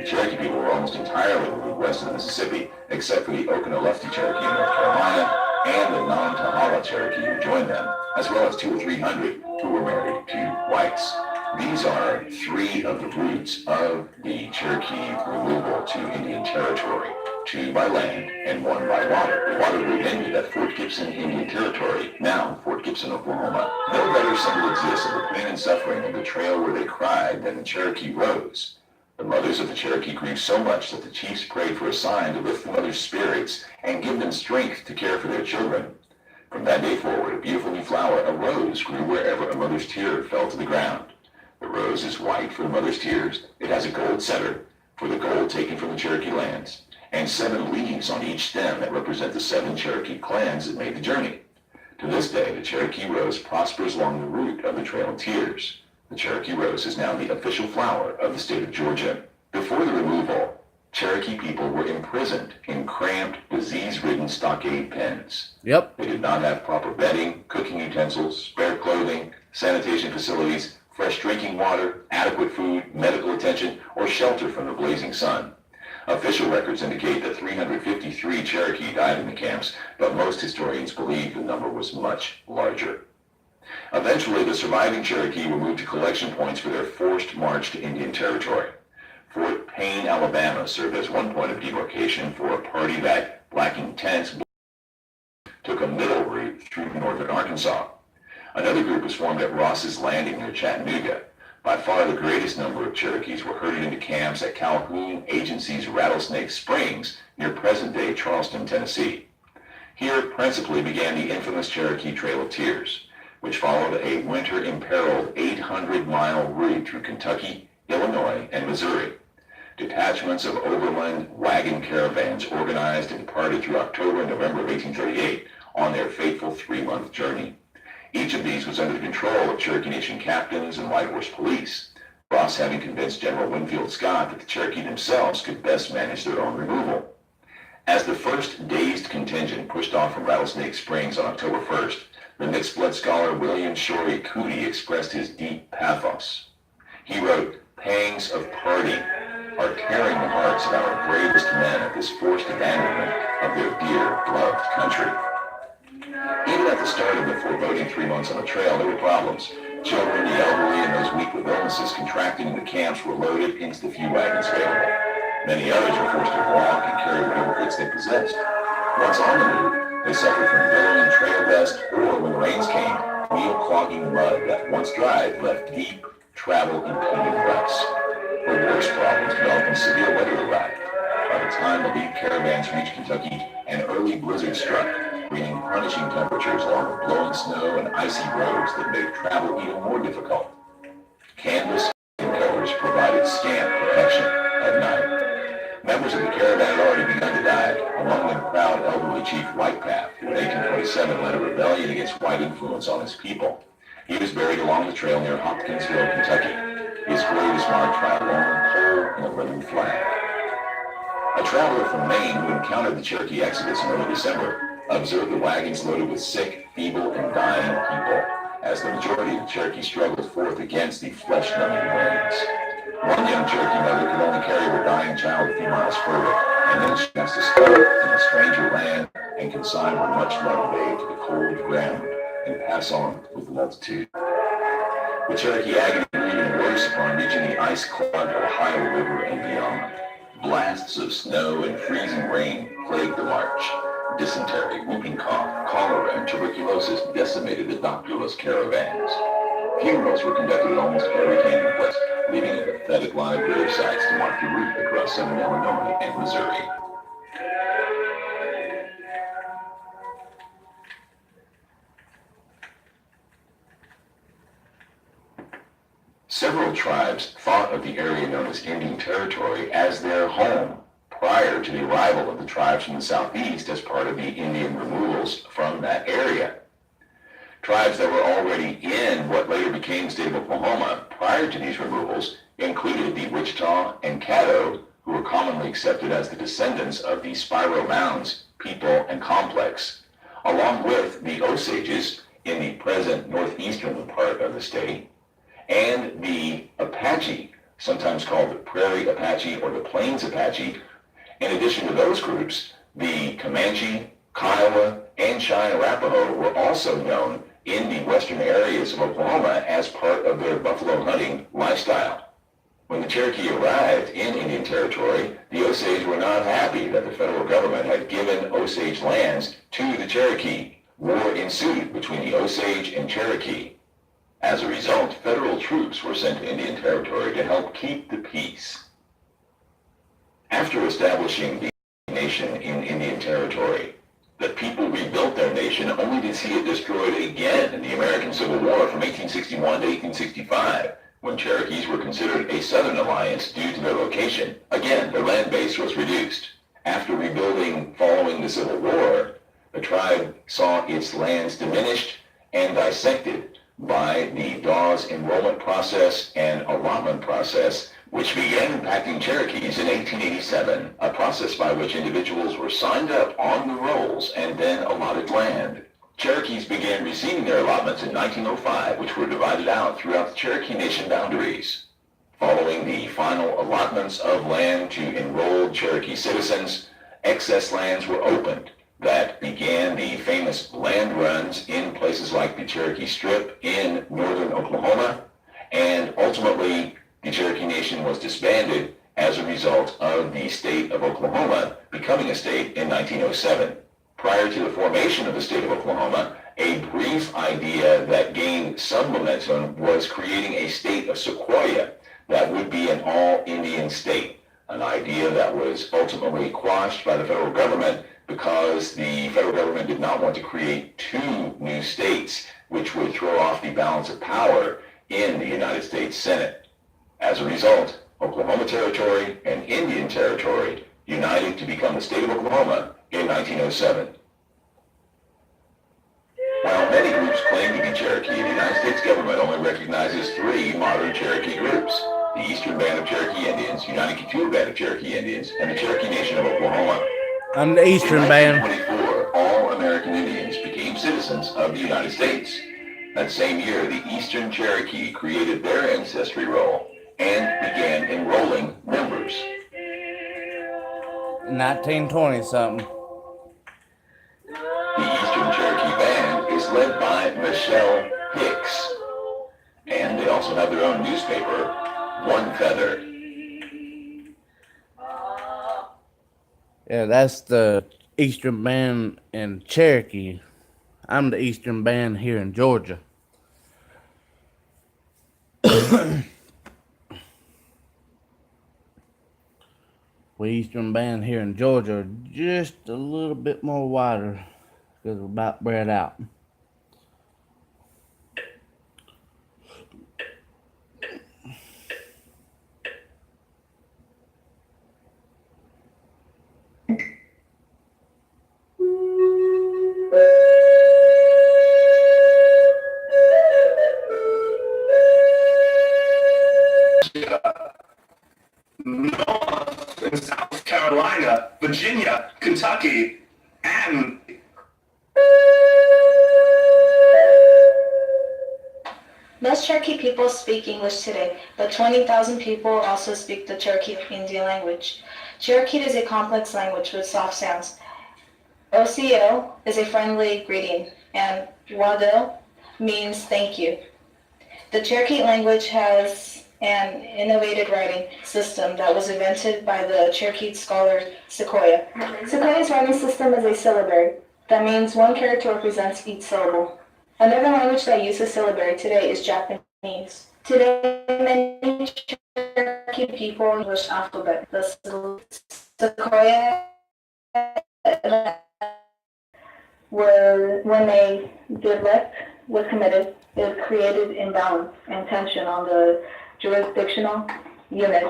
The Cherokee people were almost entirely moved west of the Mississippi, except for the Oconaluftee Cherokee in North Carolina and the Nantahala Cherokee who joined them, as well as 200 or 300 who were married to whites. These are three of the routes of the Cherokee removal to Indian Territory, two by land and one by water. The water route ended at Fort Gibson, Indian Territory, now Fort Gibson, Oklahoma. No better symbol exists of the pain and suffering of the trail where they cried than the Cherokee Rose. The mothers of the Cherokee grieved so much that the chiefs prayed for a sign to lift the mothers' spirits and give them strength to care for their children. From that day forward, a beautiful new flower, a rose, grew wherever a mother's tear fell to the ground. The rose is white for the mother's tears. It has a gold center for the gold taken from the Cherokee lands, and 7 leaves on each stem that represent the 7 Cherokee clans that made the journey. To this day, the Cherokee Rose prospers along the route of the Trail of Tears. The Cherokee Rose is now the official flower of the state of Georgia. Before the removal, Cherokee people were imprisoned in cramped, disease-ridden stockade pens. yep, They did not have proper bedding, cooking utensils, spare clothing, sanitation facilities, fresh drinking water, adequate food, medical attention, or shelter from the blazing sun. Official records indicate that 353 Cherokee died in the camps, but most historians believe the number was much larger. Eventually, the surviving Cherokee were moved to collection points for their forced march to Indian Territory. Fort Payne, Alabama served as one point of demarcation for a party that, lacking tents, took a middle route through northern Arkansas. Another group was formed at Ross's Landing near Chattanooga. By far the greatest number of Cherokees were herded into camps at Calhoun Agency's Rattlesnake Springs near present-day Charleston, Tennessee. Here principally began the infamous Cherokee Trail of Tears, which followed a winter-imperiled 800-mile route through Kentucky, Illinois, and Missouri. Detachments of overland wagon caravans organized and departed through October and November of 1838 on their fateful 3-month journey. Each of these was under the control of Cherokee Nation captains and White Horse police. Ross having convinced General Winfield Scott that the Cherokee themselves could best manage their own removal. As the first dazed contingent pushed off from Rattlesnake Springs on October 1st, the mixed-blood scholar William Shorey Cootie expressed his deep pathos. He wrote, "Pangs of parting are tearing the hearts of our bravest men at this forced abandonment of their dear, loved country." Even at the start of the foreboding 3 months on the trail, there were problems. Children, the elderly, and those weak with illnesses contracted in the camps were loaded into the few wagons available. Many others were forced to walk and carry whatever goods they possessed. Once on the move, they suffered from billowing trail dust, or when the rains came, wheel-clogging mud that, once dried, left deep, travel-impeding ruts. The worst problems developed when severe weather arrived. By the time the lead caravans reached Kentucky, an early blizzard struck, bringing punishing temperatures along with blowing snow and icy roads that made travel even more difficult. Canvas covers provided scant protection at night. Members of the caravan had already begun to die, among them proud elderly Chief Whitepath, who in 1827 led a rebellion against white influence on his people. He was buried along the trail near Hopkinsville, Kentucky. His grave is marked by a long pole and a Roman flag. A traveler from Maine who encountered the Cherokee exodus in early December observed the wagons loaded with sick, feeble, and dying people, as the majority of the Cherokee struggled forth against the flesh-numbing winds. One young Cherokee mother could only carry her dying child a few miles further, and then she has to stop in a stranger land and consign her much-loved babe to the cold ground and pass on with multitude. The Cherokee agony grew even worse upon reaching the ice-clogged Ohio River and beyond. Blasts of snow and freezing rain plagued the march. Dysentery, whooping cough, cholera, and tuberculosis decimated the doctorless caravans. Funerals were conducted at almost every camping place, leaving a pathetic line of grave sites to mark the route across southern Illinois and Missouri. Several tribes thought of the area known as Indian Territory as their home prior to the arrival of the tribes from the southeast as part of the Indian removals from that area. Tribes that were already in what later became the state of Oklahoma prior to these removals included the Wichita and Caddo, who were commonly accepted as the descendants of the Spiro Mounds people and complex, along with the Osages in the present northeastern part of the state, and the Apache, sometimes called the Prairie Apache or the Plains Apache. In addition to those groups, the Comanche, Kiowa, and Cheyenne Arapaho were also known in the western areas of Oklahoma as part of their buffalo hunting lifestyle. When the Cherokee arrived in Indian Territory, the Osage were not happy that the federal government had given Osage lands to the Cherokee. War ensued between the Osage and Cherokee. As a result, federal troops were sent to Indian Territory to help keep the peace. After establishing the nation in Indian Territory, the people rebuilt their nation only to see it destroyed again in the American Civil War from 1861 to 1865, when Cherokees were considered a Southern alliance due to their location. Again, their land base was reduced. After rebuilding following the Civil War, the tribe saw its lands diminished and dissected by the Dawes enrollment process and allotment process, which began impacting Cherokees in 1887, a process by which individuals were signed up on the rolls and then allotted land. Cherokees began receiving their allotments in 1905, which were divided out throughout the Cherokee Nation boundaries. Following the final allotments of land to enrolled Cherokee citizens, excess lands were opened that began the famous land runs in places like the Cherokee Strip in northern Oklahoma, and ultimately the Cherokee Nation was disbanded as a result of the state of Oklahoma becoming a state in 1907. Prior to the formation of the state of Oklahoma, a brief idea that gained some momentum was creating a state of Sequoia that would be an all-Indian state, an idea that was ultimately quashed by the federal government because the federal government did not want to create two new states, which would throw off the balance of power in the United States Senate. As a result, Oklahoma Territory and Indian Territory united to become the state of Oklahoma in 1907. While many groups claim to be Cherokee, the United States government only recognizes three modern Cherokee groups: the Eastern Band of Cherokee Indians, United Kituo Band of Cherokee Indians, and the Cherokee Nation of Oklahoma. I'm the Eastern In Band. 1924, all American Indians became citizens of the United States. That same year, the Eastern Cherokee created their ancestry roll and began enrolling members. 1920 something. The Eastern Cherokee Band is led by Michelle Hicks, and they also have their own newspaper, One Feather. Yeah, that's the Eastern Band in Cherokee. I'm the Eastern Band here in Georgia. We Eastern Band here in Georgia are just a little bit more wider because we're about spread out. North and South Carolina, Virginia, Kentucky, and Most Cherokee people speak English today, but 20,000 people also speak the Cherokee Indian language. Cherokee is a complex language with soft sounds. OCO is a friendly greeting, and Wado means thank you. The Cherokee language has an innovative writing system that was invented by the Cherokee scholar Sequoyah. Sequoyah's writing system is a syllabary. That means one character represents each syllable. Another language that uses syllabary today is Japanese. Today, many Cherokee people use English alphabet. The Sequoyah when a dialect was committed, it was created imbalance and tension on the jurisdictional unit.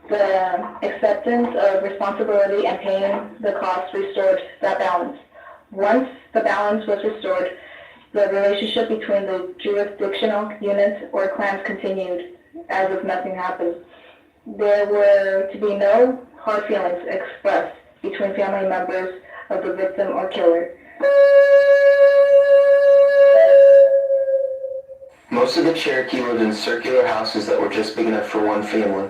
The acceptance of responsibility and paying the cost restored that balance. Once the balance was restored, the relationship between the jurisdictional units or clans continued as if nothing happened. There were to be no hard feelings expressed between family members of the victim or killer. Most of the Cherokee lived in circular houses that were just big enough for one family.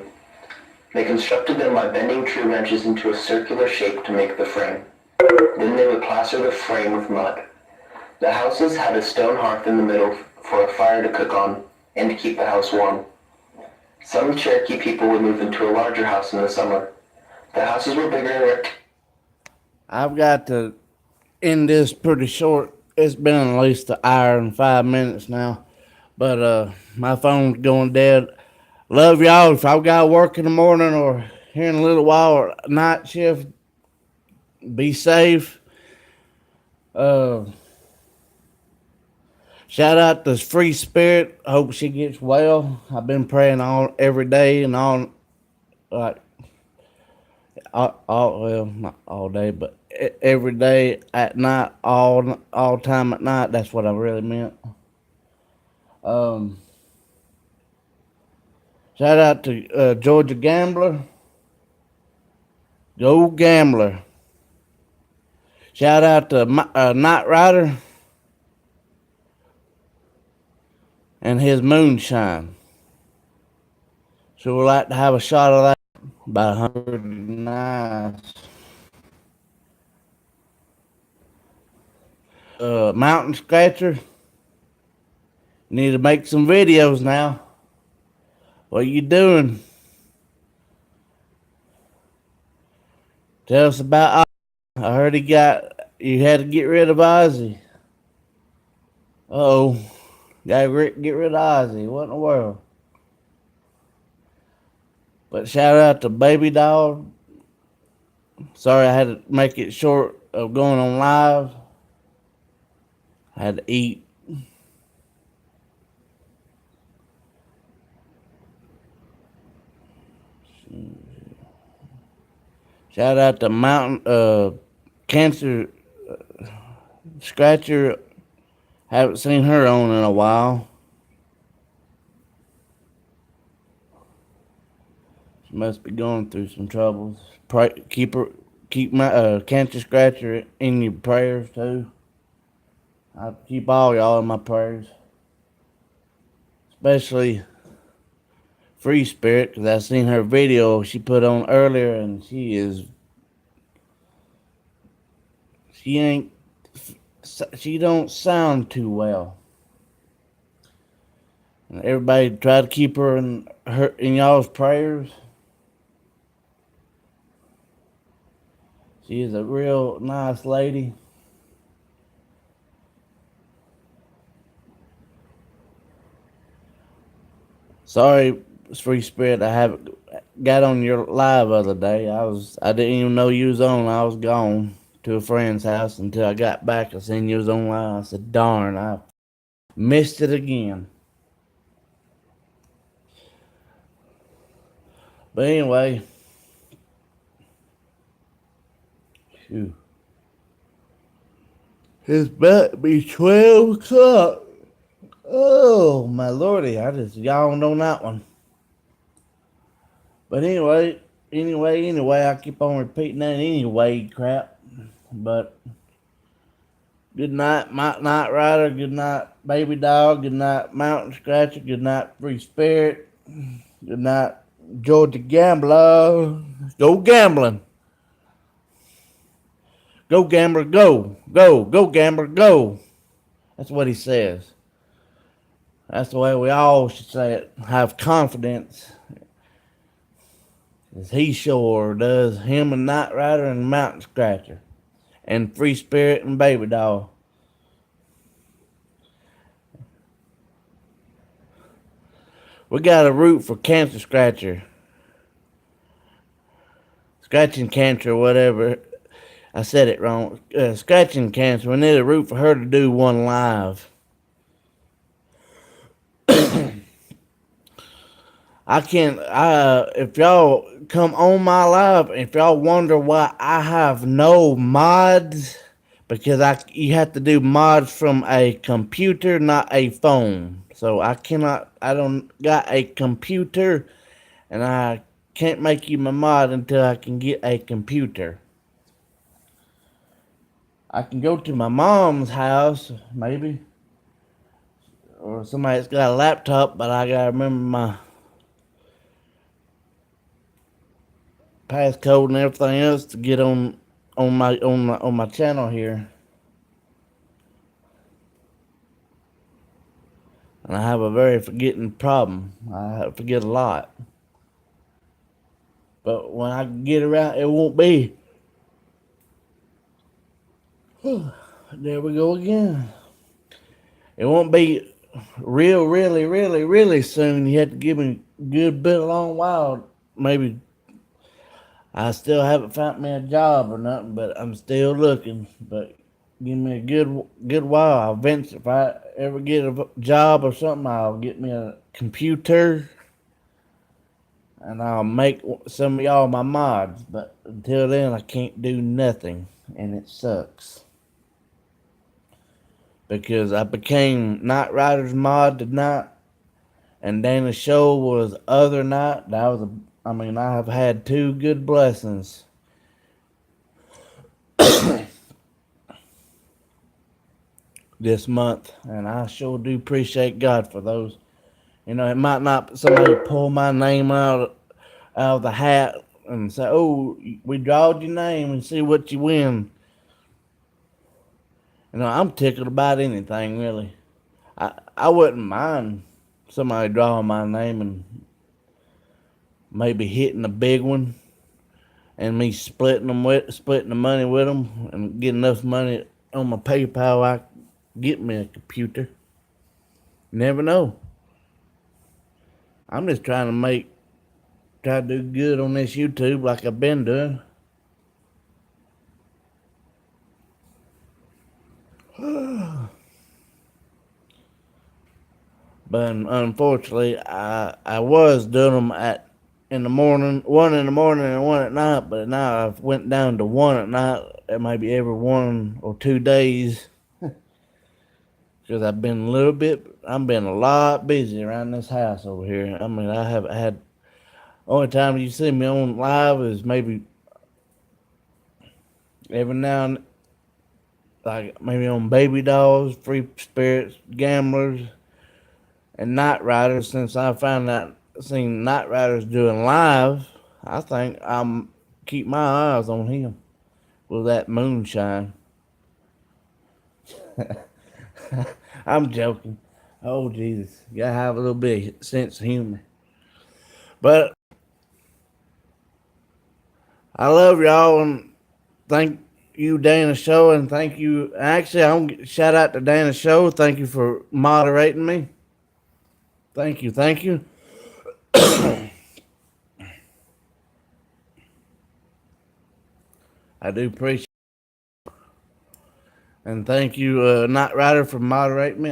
They constructed them by bending tree branches into a circular shape to make the frame. Then they would plaster the frame with mud. The houses had a stone hearth in the middle for a fire to cook on and to keep the house warm. Some Cherokee people would move into a larger house in the summer. The houses were bigger and I've got to end this pretty short. It's been at least an hour and 5 minutes now. But my phone's going dead. Love y'all. If I've got to work in the morning or here in a little while or night shift, be safe. Shout out to Free Spirit. Hope she gets well. I've been praying every day and all, like well, not all day, but every day at night, all time at night. That's what I really meant. Shout out to Georgia Gambler. Go Gambler. Shout out to Knight Rider and his moonshine. So we'd like to have a shot of that. About 100 nice. Mountain Scratcher. Need to make some videos now. What you doing? Tell us about Ozzy. I heard you had to get rid of Ozzy. Uh-oh. Gotta get rid of Ozzy. What in the world? But shout out to Baby Dog. Sorry I had to make it short of going on live. I had to eat. Shout out to Mountain Cancer Scratcher. Haven't seen her on in a while. must be going through some troubles. Pray, keep my cancer scratcher in your prayers too. I keep all y'all in my prayers, especially Free Spirit, because I seen her video she put on earlier, and she don't sound too well. And everybody try to keep her in y'all's prayers. She is a real nice lady. Sorry, Free Spirit, I haven't got on your live the other day. I didn't even know you was on. I was gone to a friend's house until I got back. I seen you was on live. I said, darn, I missed it again. But anyway, phew. It's about to be 12 o'clock. Oh, my lordy, I just yawned on that one. But anyway, I keep on repeating that anyway crap. But good night, Night Rider. Good night, Baby Dog. Good night, Mountain Scratcher. Good night, Free Spirit. Good night, Georgia Gambler. Go gambling. Go gambler, go. Go gambler, go. That's what he says. That's the way we all should say it. Have confidence. As he sure does. Him and Night Rider and Mountain Scratcher. And Free Spirit and Baby Doll. We got a root for Cancer Scratcher. Scratching Cancer, whatever. I said it wrong. Scratching Cancer. We need a root for her to do one live. If y'all come on my live, if y'all wonder why I have no mods, because you have to do mods from a computer, not a phone. So I don't got a computer, and I can't make you my mod until I can get a computer. I can go to my mom's house, maybe, or somebody that's got a laptop, but I gotta remember my passcode and everything else to get on my channel here. And I have a very forgetting problem. I forget a lot. But when I get around, it won't be. There we go again. It won't be really soon. You have to give me a good bit, a long while. Maybe I still haven't found me a job or nothing, but I'm still looking. But give me a good while. Eventually, if I ever get a job or something, I'll get me a computer, and I'll make some of y'all my mods. But until then, I can't do nothing, and it sucks. Because I became Night Rider's mod tonight, and Dana's show was other night. I have had two good blessings. This month, and I sure do appreciate God for those. You know, it might not somebody pull my name out of the hat and say, "Oh, we drawed your name and see what you win." You know, I'm tickled about anything really. I wouldn't mind somebody drawing my name and maybe hitting a big one, and me splitting the money with them and get enough money on my PayPal, I get me a computer. Never know. I'm just trying to do good on this YouTube like I've been doing. But unfortunately, I was doing them in the morning, one in the morning and one at night. But now I've went down to one at night. It might be every 1 or 2 days. Because I've been a lot busy around this house over here. I mean, I haven't had Only time you see me on live is maybe every now and like maybe on Baby Dolls, Free Spirits, Gamblers, and Night Riders. Since I found out seen Night Riders doing live, I think I'm keep my eyes on him with that moonshine. I'm joking. Oh Jesus, you gotta have a little bit of sense of humor. But I love y'all and thank you, Dana Show, and thank you. Actually, I'm shout out to Dana Show. Thank you for moderating me. Thank you, thank you. I do appreciate it. And thank you, Night Rider, for moderating me.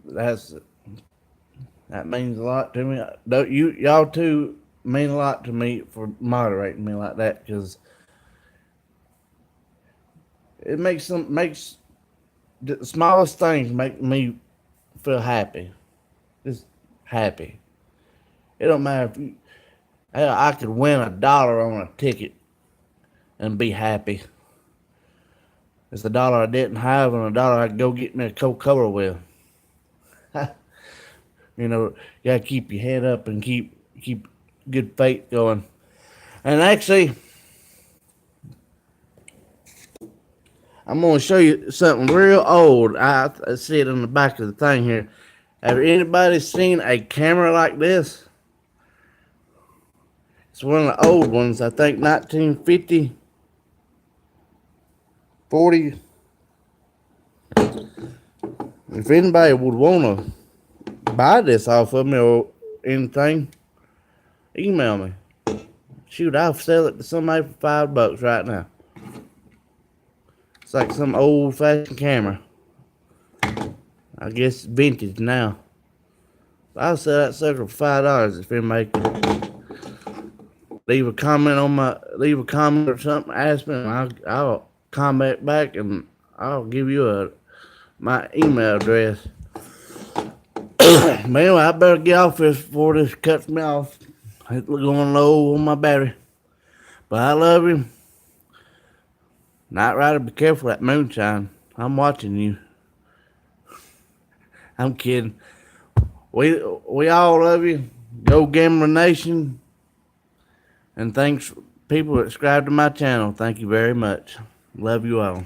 That means a lot to me. Don't y'all too mean a lot to me for moderating me like that, because it makes the smallest things make me feel happy, just happy. It don't matter if hell, I could win $1 on a ticket and be happy. It's $1 I didn't have and $1 I could go get me a Coca-Cola with. You know, you gotta keep your head up and keep good faith going. And actually, I'm gonna show you something real old. I see it on the back of the thing here. Have anybody seen a camera like this? It's one of the old ones. I think 1950, 40. If anybody would want to buy this off of me or anything, email me. Shoot, I'll sell it to somebody for $5 right now. It's like some old-fashioned camera. I guess vintage now. I'll sell that sucker for $5 if anybody could leave a comment or something, ask me, and I'll comment back and I'll give you my email address. But anyway, I better get off this before this cuts me off. It's going low on my battery. But I love you. Night Rider, be careful of that moonshine. I'm watching you. I'm kidding. We all love you. Go Gambler Nation. And thanks, people that subscribe to my channel. Thank you very much. Love you all.